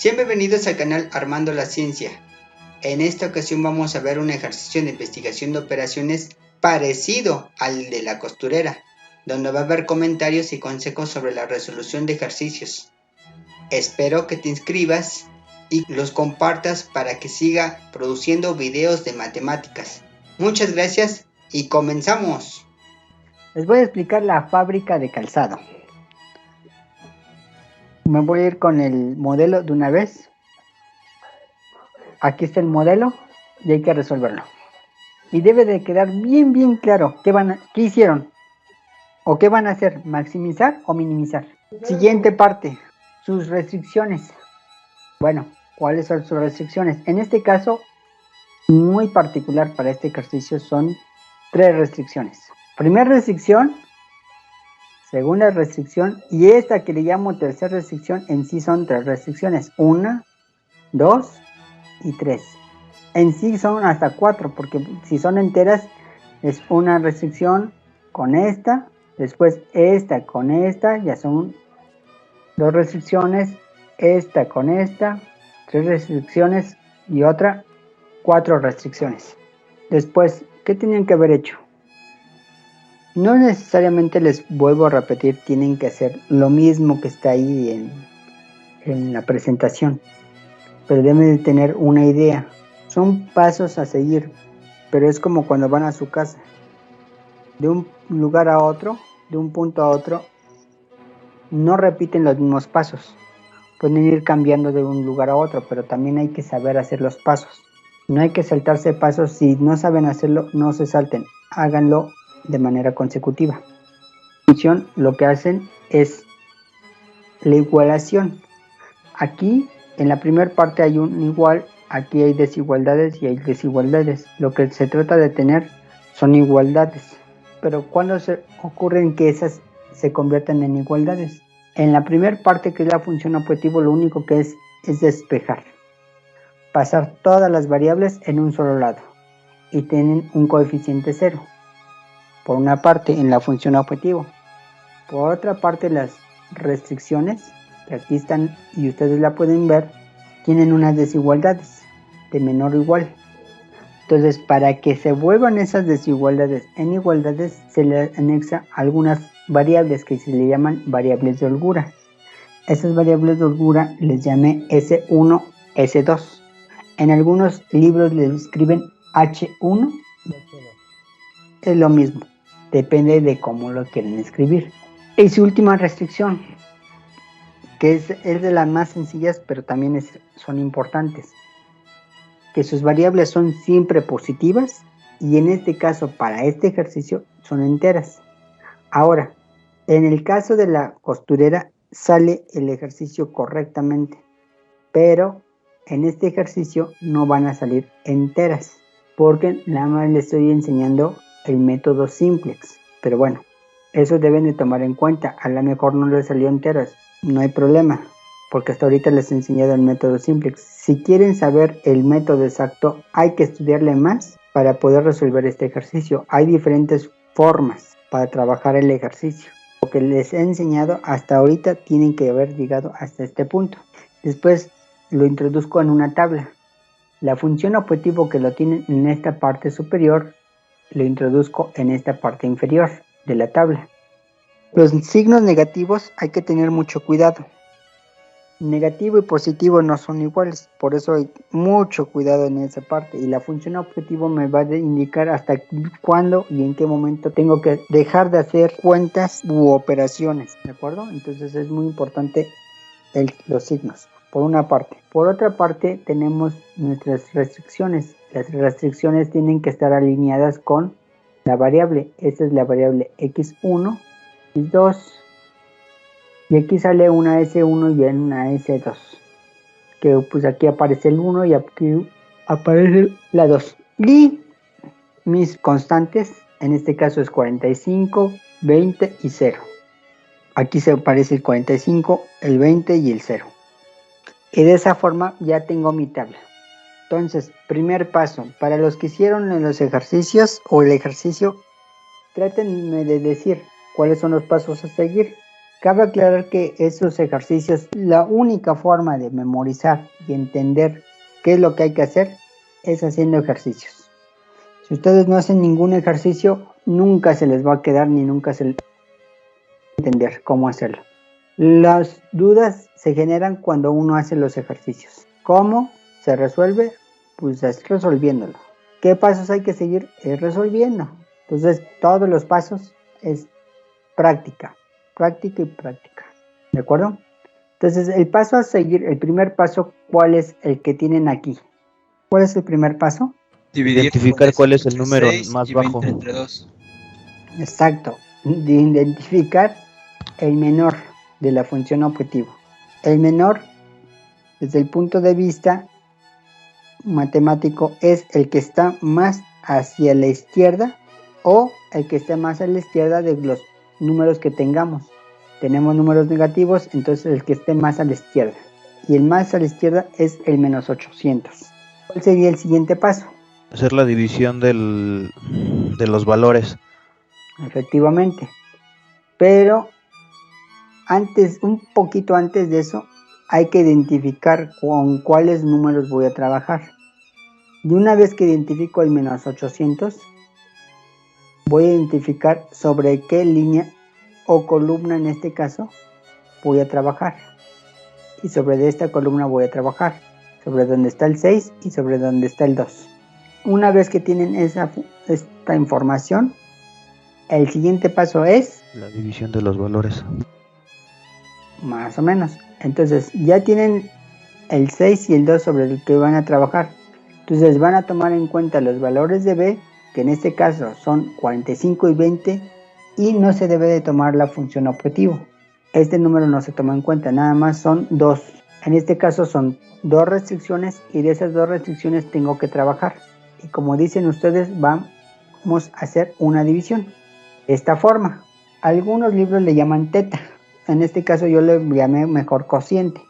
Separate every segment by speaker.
Speaker 1: Sean bienvenidos al canal Armando la Ciencia. En esta ocasión vamos a ver un ejercicio de investigación de operaciones parecido al de la costurera, donde va a haber comentarios y consejos sobre la resolución de ejercicios. Espero que te inscribas y los compartas para que siga produciendo videos de matemáticas. Muchas gracias y comenzamos.
Speaker 2: Les voy a explicar la fábrica de calzado. Me voy a ir con el modelo de una vez. Aquí está el modelo y hay que resolverlo. Y debe de quedar bien claro qué hicieron o qué van a hacer, maximizar o minimizar. Siguiente parte, sus restricciones. Bueno, ¿cuáles son sus restricciones? En este caso, muy particular para este ejercicio, son 3 restricciones. Primera restricción, segunda restricción y esta que le llamo tercera restricción, en sí son 3 restricciones. 1, 2 y 3. En sí son hasta 4 porque si son enteras es una restricción con esta, después esta con esta, ya son 2 restricciones, esta con esta, 3 restricciones y otra 4 restricciones. Después, ¿qué tenían que haber hecho? No necesariamente, les vuelvo a repetir, tienen que hacer lo mismo que está ahí en la presentación, pero deben de tener una idea. Son pasos a seguir, pero es como cuando van a su casa, de un lugar a otro, de un punto a otro, no repiten los mismos pasos. Pueden ir cambiando de un lugar a otro, pero también hay que saber hacer los pasos. No hay que saltarse pasos. Si no saben hacerlo, no se salten, háganlo de manera consecutiva. Lo que hacen es la igualación. Aquí en la primera parte hay un igual, aquí hay desigualdades y hay desigualdades. Lo que se trata de tener son igualdades, pero cuando se ocurren que esas se convierten en igualdades. En la primera parte, que es la función objetivo, lo único que es despejar, pasar todas las variables en un solo lado y tienen un coeficiente 0 por una parte en la función objetivo. Por otra parte, las restricciones, que aquí están y ustedes la pueden ver, tienen unas desigualdades de menor o igual. Entonces, para que se vuelvan esas desigualdades en igualdades, se le anexa algunas variables que se le llaman variables de holgura. Esas variables de holgura les llamé S1, S2. En algunos libros les escriben H1 y H2. Es lo mismo, depende de cómo lo quieren escribir. Y su última restricción, que es de las más sencillas, pero también son importantes, que sus variables son siempre positivas y en este caso, para este ejercicio, son enteras. Ahora, en el caso de la costurera, sale el ejercicio correctamente, pero en este ejercicio no van a salir enteras, porque nada más les estoy enseñando el método simplex. Pero bueno, eso deben de tomar en cuenta. A lo mejor no les salió enteras, no hay problema, porque hasta ahorita les he enseñado el método simplex. Si quieren saber el método exacto, hay que estudiarle más para poder resolver este ejercicio. Hay diferentes formas para trabajar el ejercicio. Lo que les he enseñado hasta ahorita tienen que haber llegado hasta este punto. Después lo introduzco en una tabla. La función objetivo, que lo tienen en esta parte superior, lo introduzco en esta parte inferior de la tabla. Los signos negativos hay que tener mucho cuidado. Negativo y positivo no son iguales, por eso hay mucho cuidado en esa parte. Y la función objetivo me va a indicar hasta cuándo y en qué momento tengo que dejar de hacer cuentas u operaciones, ¿de acuerdo? Entonces es muy importante los signos, por una parte. Por otra parte, tenemos nuestras restricciones. Las restricciones tienen que estar alineadas con la variable. Esta es la variable x1, x2. Y aquí sale una S1 y una S2. Que pues aquí aparece el 1 y aquí aparece la 2. Y mis constantes, en este caso es 45, 20 y 0. Aquí se aparece el 45, el 20 y el 0. Y de esa forma ya tengo mi tabla. Entonces, primer paso, para los que hicieron en los ejercicios o el ejercicio, traten de decir cuáles son los pasos a seguir. Cabe aclarar que esos ejercicios, la única forma de memorizar y entender qué es lo que hay que hacer es haciendo ejercicios. Si ustedes no hacen ningún ejercicio, nunca se les va a quedar ni nunca se les va a entender cómo hacerlo. Las dudas se generan cuando uno hace los ejercicios. ¿Cómo se resuelve? Pues es resolviéndolo. ¿Qué pasos hay que seguir? Es resolviendo. Entonces, todos los pasos es práctica, práctica y práctica. ¿De acuerdo? Entonces, el paso a seguir, el primer paso, ¿cuál es el que tienen aquí? ¿Cuál es el primer paso?
Speaker 3: Identificar cuál es el número más bajo.
Speaker 4: Entre 2.
Speaker 2: Exacto, de identificar el menor de la función objetivo. El menor, desde el punto de vista matemático, es el que está más hacia la izquierda o el que esté más a la izquierda de los números que tengamos. Tenemos números negativos, entonces el que esté más a la izquierda. Y el más a la izquierda es el menos 800. ¿Cuál sería el siguiente paso?
Speaker 3: Hacer la división de los valores.
Speaker 2: Efectivamente. Pero antes, un poquito antes de eso, hay que identificar con cuáles números voy a trabajar. Y una vez que identifico el menos 800, voy a identificar sobre qué línea o columna en este caso voy a trabajar. Y sobre esta columna voy a trabajar. Sobre donde está el 6 y sobre donde está el 2. Una vez que tienen esta información, el siguiente paso es
Speaker 3: la división de los valores.
Speaker 2: Más o menos. Entonces ya tienen el 6 y el 2 sobre el que van a trabajar. Entonces van a tomar en cuenta los valores de B, que en este caso son 45 y 20, y no se debe de tomar la función objetivo. Este número no se toma en cuenta, nada más son 2. En este caso son 2 restricciones y de esas 2 restricciones tengo que trabajar. Y como dicen ustedes, vamos a hacer una división. De esta forma, algunos libros le llaman teta. En este caso yo le llamé mejor cociente.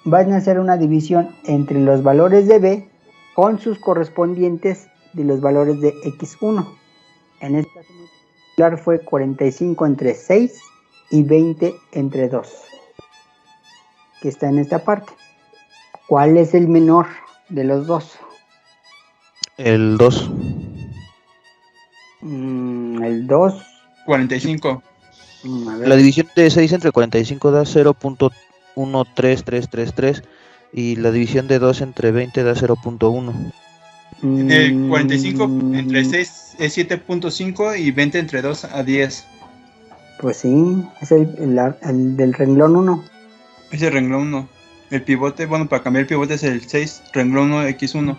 Speaker 2: Van a hacer una división entre los valores de B con sus correspondientes de los valores de X1. En este caso muy popular fue 45 entre 6 y 20 entre 2, que está en esta parte. ¿Cuál es el menor de los dos?
Speaker 3: El 2.
Speaker 2: El 2.
Speaker 4: 45.
Speaker 3: La división de 6 entre 45 da 0.13333 y la división de 2 entre 20 da 0.1.
Speaker 4: El 45 entre 6 es 7.5 y 20 entre 2 a 10.
Speaker 2: Pues sí, es el del renglón 1.
Speaker 4: Es el renglón 1. El pivote, bueno, para cambiar el pivote es el 6, renglón 1, X1.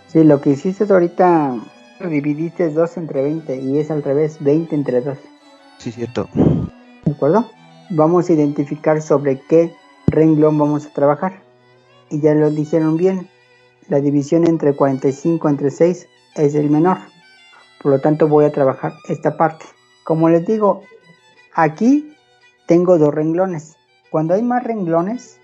Speaker 2: Sí, lo que hiciste ahorita, lo dividiste 2 entre 20 y es al revés, 20 entre 2.
Speaker 3: Sí, cierto.
Speaker 2: ¿De acuerdo? Vamos a identificar sobre qué renglón vamos a trabajar. Y ya lo dijeron bien, la división entre 45 entre 6 es el menor. Por lo tanto voy a trabajar esta parte. Como les digo, aquí tengo 2 renglones. Cuando hay más renglones,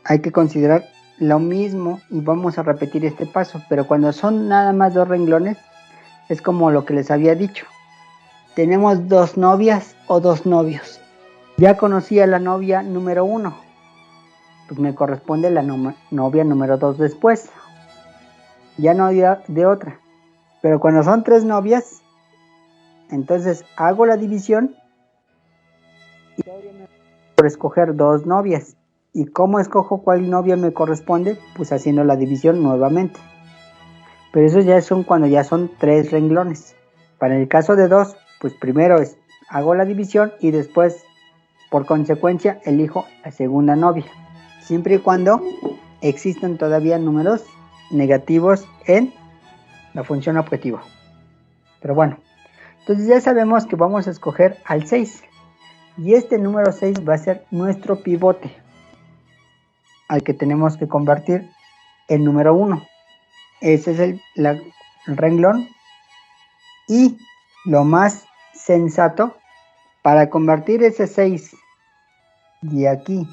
Speaker 2: hay que considerar lo mismo y vamos a repetir este paso. Pero cuando son nada más 2 renglones, es como lo que les había dicho. Tenemos 2 novias o 2 novios. Ya conocí a la novia número 1. Pues me corresponde la novia número 2 después. Ya no hay de otra. Pero cuando son 3 novias, entonces hago la división y por escoger 2 novias. ¿Y cómo escojo cuál novia me corresponde? Pues haciendo la división nuevamente. Pero eso ya son cuando ya son 3 renglones. Para el caso de 2, pues primero hago la división y después, por consecuencia, elijo la segunda novia. Siempre y cuando existan todavía números negativos en la función objetivo. Pero bueno, entonces ya sabemos que vamos a escoger al 6. Y este número 6 va a ser nuestro pivote, al que tenemos que convertir en número 1. Ese es el renglón. Y lo más sensato, para convertir ese 6 de aquí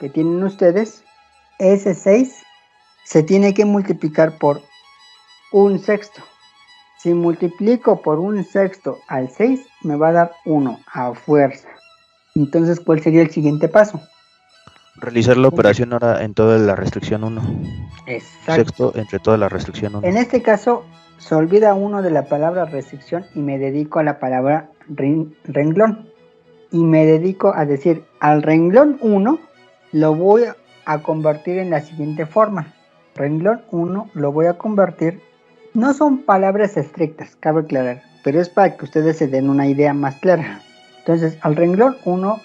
Speaker 2: que tienen ustedes, ese 6 se tiene que multiplicar por 1/6. Si multiplico por 1/6 al 6, me va a dar 1 a fuerza. Entonces, ¿cuál sería el siguiente paso?
Speaker 3: Realizar la operación ahora en toda la restricción 1.
Speaker 2: Exacto.
Speaker 3: Sexto entre toda la restricción 1.
Speaker 2: En este caso, se olvida uno de la palabra restricción y me dedico a la palabra renglón. Y me dedico a decir, al renglón 1 lo voy a convertir en la siguiente forma. Renglón 1 lo voy a convertir, no son palabras estrictas, cabe aclarar, pero es para que ustedes se den una idea más clara. Entonces, al renglón 1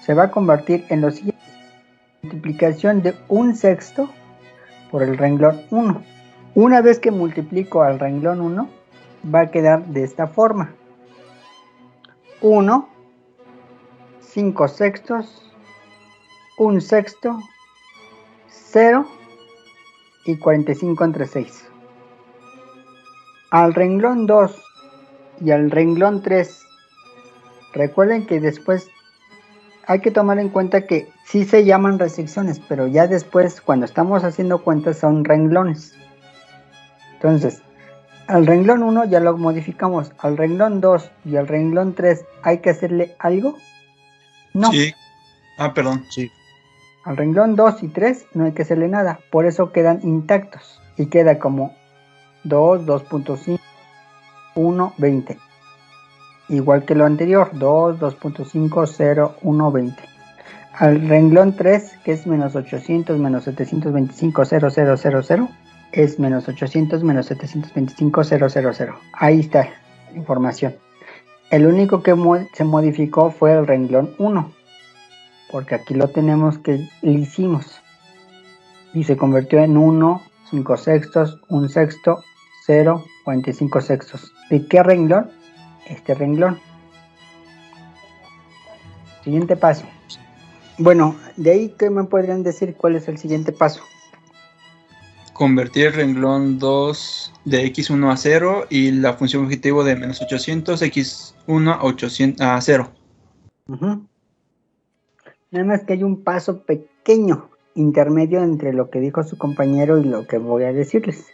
Speaker 2: se va a convertir en lo siguiente: multiplicación de 1/6 por el renglón 1. Una vez que multiplico al renglón 1, va a quedar de esta forma: 1, 5/6, 1/6, 0 y 45 entre 6. Al renglón 2 y al renglón 3, recuerden que después hay que tomar en cuenta que sí se llaman restricciones, pero ya después, cuando estamos haciendo cuentas, son renglones. Entonces, al renglón 1 ya lo modificamos. Al renglón 2 y al renglón 3, ¿hay que hacerle algo? No.
Speaker 4: Sí. Perdón.
Speaker 3: Sí.
Speaker 2: Al renglón 2 y 3 no hay que hacerle nada. Por eso quedan intactos. Y queda como 2, 2.5, 1, 20. Igual que lo anterior, 2, 2.5, 0, 1, 20. Al renglón 3, que es menos 800 menos 725, 0, 0, 0, 0, es menos 800 menos 725, 0, 0, 0. Ahí está la información. El único que se modificó fue el renglón 1, porque aquí lo tenemos que le hicimos. Y se convirtió en 1, 5/6, 1/6, 0, 45/6. ¿De qué renglón? Este renglón. Siguiente paso. Bueno, de ahí, ¿qué me podrían decir cuál es el siguiente paso?
Speaker 4: Convertir el renglón 2 de x1 a 0 y la función objetivo de menos 800 x1 a 0.
Speaker 2: Nada más que hay un paso pequeño, intermedio entre lo que dijo su compañero y lo que voy a decirles.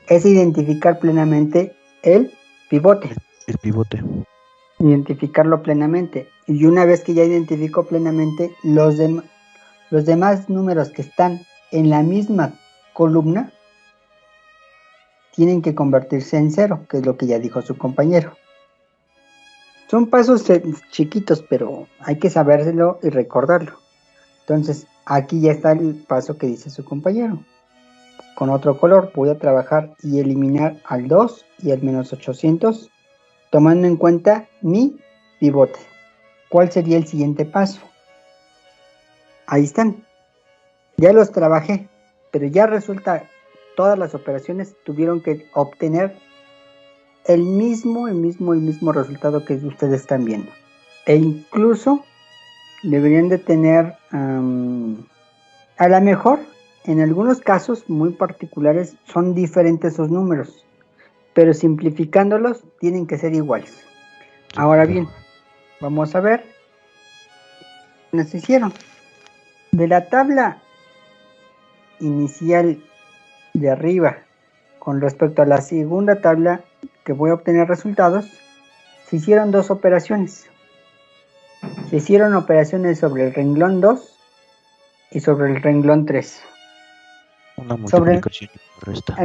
Speaker 2: Es identificar plenamente el pivote.
Speaker 3: El pivote.
Speaker 2: Identificarlo plenamente. Y una vez que ya identifico plenamente los demás números que están en la misma columna, tienen que convertirse en 0, que es lo que ya dijo su compañero. Son pasos chiquitos, pero hay que sabérselo y recordarlo. Entonces, aquí ya está el paso que dice su compañero. Con otro color voy a trabajar y eliminar al 2 y al menos 800, tomando en cuenta mi pivote. ¿Cuál sería el siguiente paso? Ahí están. Ya los trabajé, pero ya resulta, todas las operaciones tuvieron que obtener el mismo resultado que ustedes están viendo. E incluso deberían de tener, a lo mejor, en algunos casos muy particulares, son diferentes esos números, pero simplificándolos tienen que ser iguales. Ahora bien, vamos a ver qué nos hicieron. De la tabla inicial de arriba con respecto a la segunda tabla que voy a obtener resultados, se hicieron dos operaciones. Se hicieron operaciones sobre el renglón 2 y sobre el renglón 3.
Speaker 3: Una multiplicación y resta.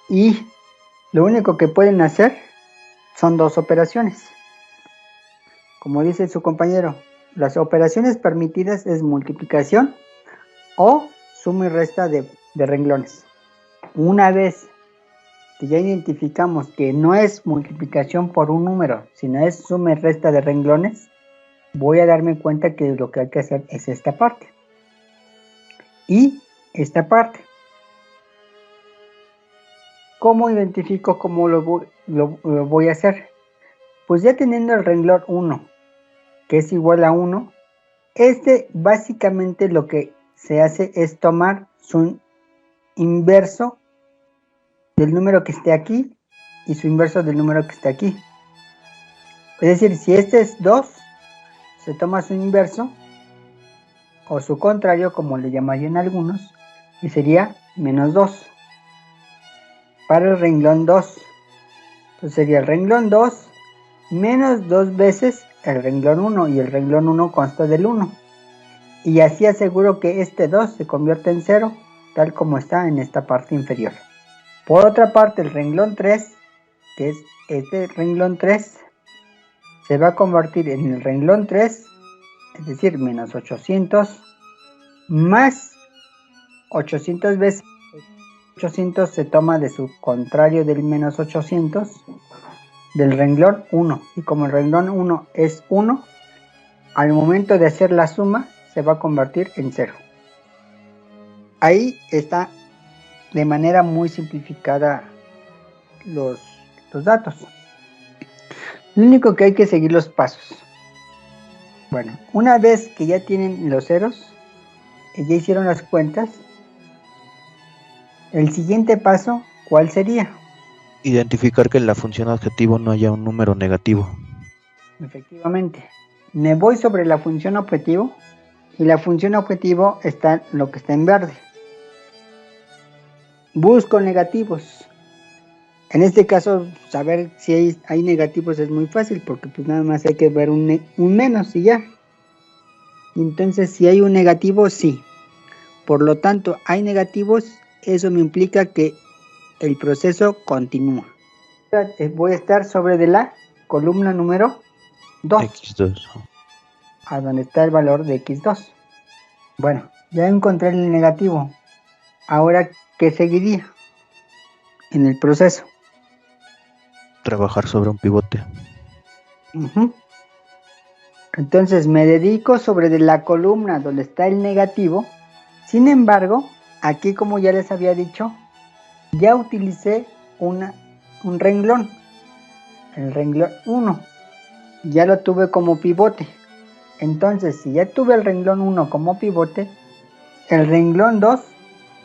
Speaker 2: Y lo único que pueden hacer son dos operaciones. Como dice su compañero, las operaciones permitidas es multiplicación o suma y resta de renglones. Una vez que ya identificamos que no es multiplicación por un número, sino es suma y resta de renglones, voy a darme cuenta que lo que hay que hacer es esta parte y esta parte. ¿Cómo identifico cómo lo voy a hacer? Pues ya teniendo el renglón 1, que es igual a 1, básicamente lo que se hace es tomar su inverso del número que esté aquí y su inverso del número que esté aquí. Es decir, si este es 2, se toma su inverso o su contrario, como le llamarían algunos, y sería menos 2 para el renglón 2. Entonces sería el renglón 2 menos 2 veces el renglón 1 y el renglón 1 consta del 1. Y así aseguro que este 2 se convierte en 0, tal como está en esta parte inferior. Por otra parte, el renglón 3, que es este renglón 3, se va a convertir en el renglón 3, es decir, menos 800, más 800 veces 800 se toma de su contrario del menos 800, del renglón 1. Y como el renglón 1 es 1, al momento de hacer la suma, se va a convertir en 0. Ahí está de manera muy simplificada los datos. Lo único que hay que seguir los pasos. Bueno, una vez que ya tienen los ceros, ya hicieron las cuentas, el siguiente paso, ¿cuál sería?
Speaker 3: Identificar que en la función objetivo no haya un número negativo.
Speaker 2: Efectivamente, me voy sobre la función objetivo y la función objetivo está lo que está en verde. Busco negativos. En este caso, saber si hay negativos es muy fácil porque pues nada más hay que ver un menos y ya. Entonces, si hay un negativo, sí. Por lo tanto, hay negativos, eso me implica que el proceso continúa. Voy a estar sobre de la columna número 2.
Speaker 3: X2.
Speaker 2: A donde está el valor de X2. Bueno, ya encontré el negativo. Ahora, ¿qué seguiría en el proceso?
Speaker 3: Trabajar sobre un pivote.
Speaker 2: Entonces me dedico sobre de la columna donde está el negativo. Sin embargo, aquí, como ya les había dicho, ya utilicé un renglón, el renglón 1. Ya lo tuve como pivote. Entonces, si ya tuve el renglón 1 como pivote, el renglón 2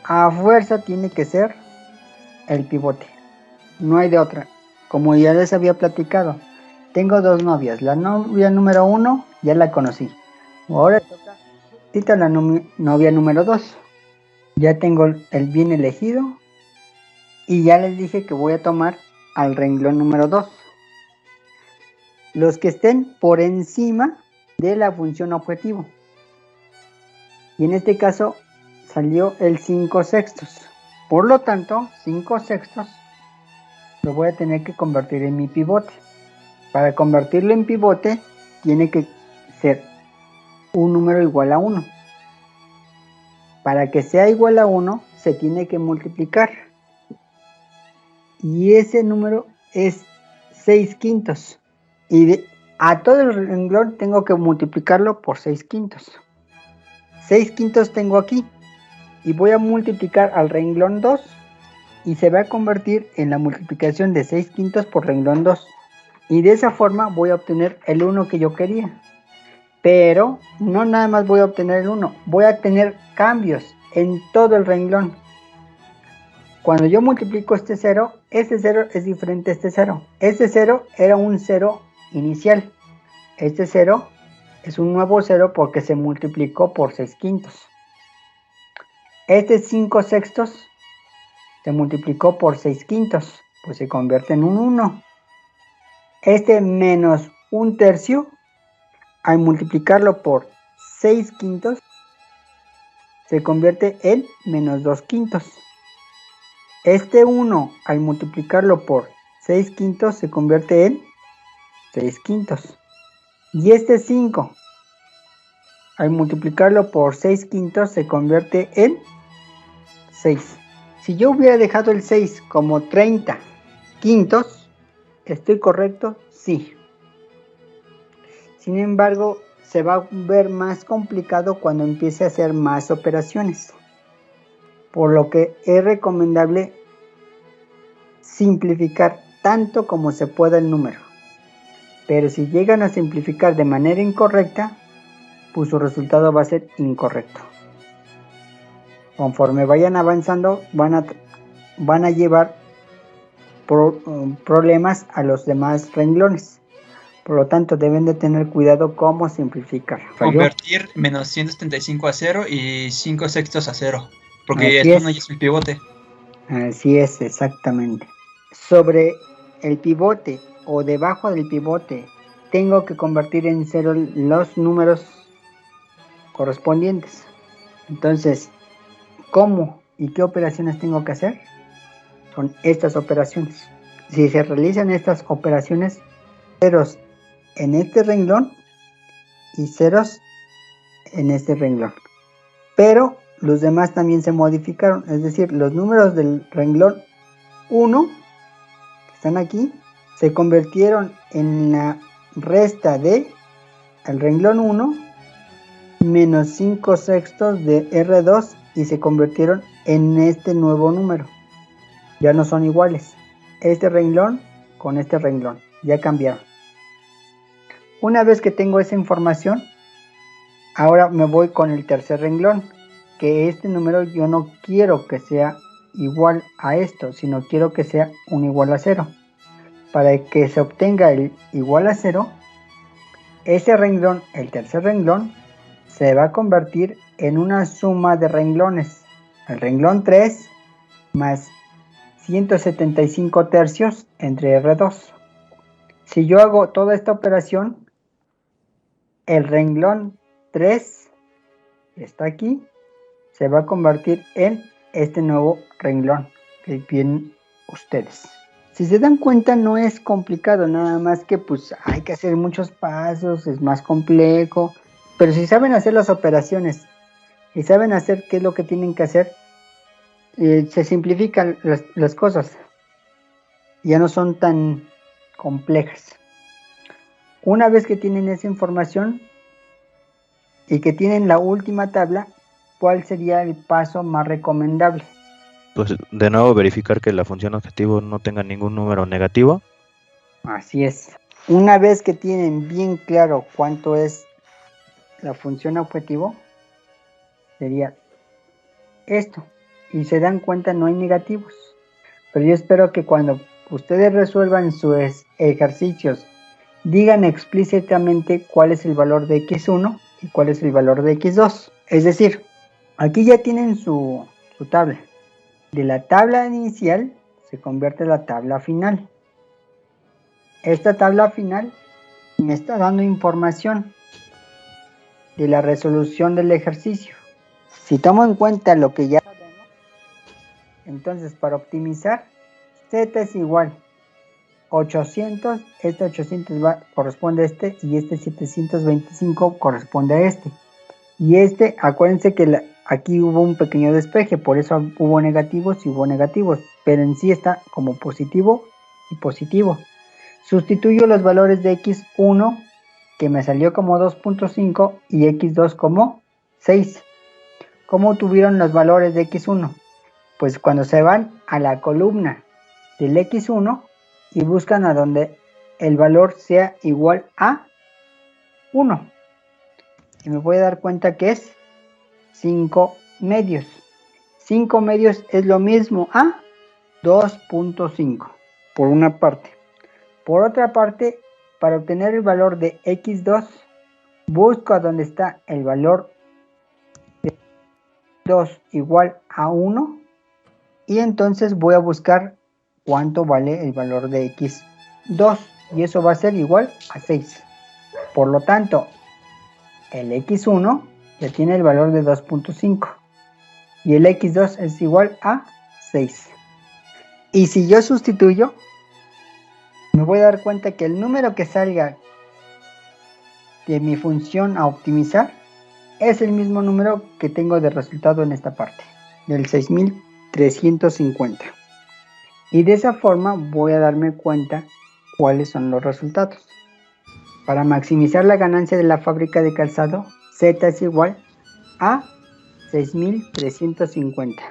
Speaker 2: a fuerza tiene que ser el pivote. No hay de otra. Como ya les había platicado, tengo dos novias. La novia número 1 ya la conocí. Ahora toca la novia número 2. Ya tengo el bien elegido y ya les dije que voy a tomar al renglón número 2. Los que estén por encima de la función objetivo. Y en este caso salió el 5/6. Por lo tanto, 5/6 lo voy a tener que convertir en mi pivote. Para convertirlo en pivote tiene que ser un número igual a 1. Para que sea igual a 1 se tiene que multiplicar. Y ese número es 6/5. Y a todo el renglón tengo que multiplicarlo por 6/5. 6/5 tengo aquí. Y voy a multiplicar al renglón 2. Y se va a convertir en la multiplicación de 6/5 por renglón 2. Y de esa forma voy a obtener el 1 que yo quería. Pero no nada más voy a obtener el 1. Voy a tener cambios en todo el renglón. Cuando yo multiplico este 0, este 0 es diferente a este 0. Este 0 era un 0 inicial. Este 0 es un nuevo 0 porque se multiplicó por 6/5. Este 5/6 se multiplicó por 6/5, pues se convierte en un 1. Este menos 1/3, al multiplicarlo por 6/5, se convierte en menos 2/5. Este 1, al multiplicarlo por 6/5, se convierte en 6/5. Y este 5, al multiplicarlo por 6/5, se convierte en 6. Si yo hubiera dejado el 6 como 30/5, ¿estoy correcto? Sí. Sin embargo, se va a ver más complicado cuando empiece a hacer más operaciones. Por lo que es recomendable simplificar tanto como se pueda el número. Pero si llegan a simplificar de manera incorrecta, pues su resultado va a ser incorrecto. Conforme vayan avanzando, van a llevar problemas a los demás renglones. Por lo tanto, deben de tener cuidado cómo simplificar.
Speaker 4: Convertir menos 175 a 0 y 5/6 a 0. Porque
Speaker 2: Así
Speaker 4: esto no
Speaker 2: es.
Speaker 4: es el pivote.
Speaker 2: Así es, exactamente. Sobre el pivote o debajo del pivote tengo que convertir en 0 los números correspondientes. Entonces, ¿cómo y qué operaciones tengo que hacer? Son estas operaciones. Si se realizan estas operaciones, ceros en este renglón y ceros en este renglón. Pero los demás también se modificaron, es decir, los números del renglón 1 que están aquí se convirtieron en la resta de el renglón 1 menos 5 sextos de R2 y se convirtieron en este nuevo número. Ya no son iguales. Este renglón con este renglón ya cambiaron. Una vez que tengo esa información, ahora me voy con el tercer renglón, que este número yo no quiero que sea igual a esto, sino quiero que sea un igual a 0. Para que se obtenga el igual a 0, ese renglón, el tercer renglón, se va a convertir en una suma de renglones. El renglón 3 más 175 tercios entre R2. Si yo hago toda esta operación, el renglón 3 que está aquí se va a convertir en este nuevo renglón que vienen ustedes. Si se dan cuenta, no es complicado, nada más que pues hay que hacer muchos pasos, es más complejo, pero si saben hacer las operaciones y saben hacer qué es lo que tienen que hacer, se simplifican las cosas, ya no son tan complejas. Una vez que tienen esa información y que tienen la última tabla, ¿cuál sería el paso más recomendable?
Speaker 3: Pues de nuevo verificar que la función objetivo no tenga ningún número negativo.
Speaker 2: Así es. Una vez que tienen bien claro cuánto es la función objetivo, sería esto. Y se dan cuenta, no hay negativos. Pero yo espero que cuando ustedes resuelvan sus ejercicios, digan explícitamente cuál es el valor de x1 y cuál es el valor de x2. Es decir, aquí ya tienen su tabla. De la tabla inicial se convierte en la tabla final. Esta tabla final me está dando información de la resolución del ejercicio. Si tomo en cuenta lo que ya sabemos, entonces para optimizar, z es igual 800, este 800 corresponde a este y este 725 corresponde a este. Y este, acuérdense que aquí hubo un pequeño despeje, por eso hubo negativos y hubo negativos, pero en sí está como positivo y positivo. Sustituyo los valores de x1, que me salió como 2.5, y x2 como 6. ¿Cómo tuvieron los valores de x1? Pues cuando se van a la columna del x1 y buscan a donde el valor sea igual a 1. Y me voy a dar cuenta que es 5 medios. 5 medios es lo mismo a 2.5, por una parte. Por otra parte, para obtener el valor de x2, busco a donde está el valor de 2 igual a 1 y entonces voy a buscar cuánto vale el valor de x2 y eso va a ser igual a 6. Por lo tanto, el x1 ya tiene el valor de 2.5 y el x2 es igual a 6. Y si yo sustituyo, me voy a dar cuenta que el número que salga de mi función a optimizar es el mismo número que tengo de resultado en esta parte, del 6350. Y de esa forma voy a darme cuenta cuáles son los resultados. Para maximizar la ganancia de la fábrica de calzado, Z es igual a 6350.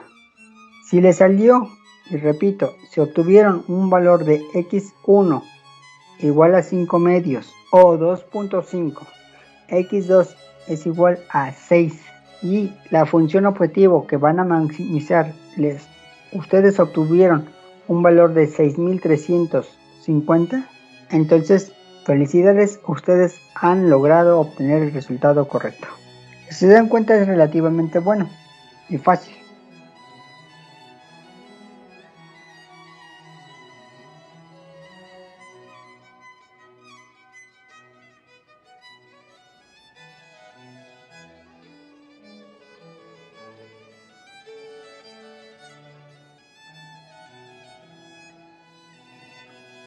Speaker 2: Si le salió, y repito, si obtuvieron un valor de x1 igual a 5 medios o 2.5, x2 es igual a 6 y la función objetivo que van a maximizar, ustedes obtuvieron un valor de 6350, entonces felicidades, ustedes han logrado obtener el resultado correcto. Si se dan cuenta, es relativamente bueno y fácil.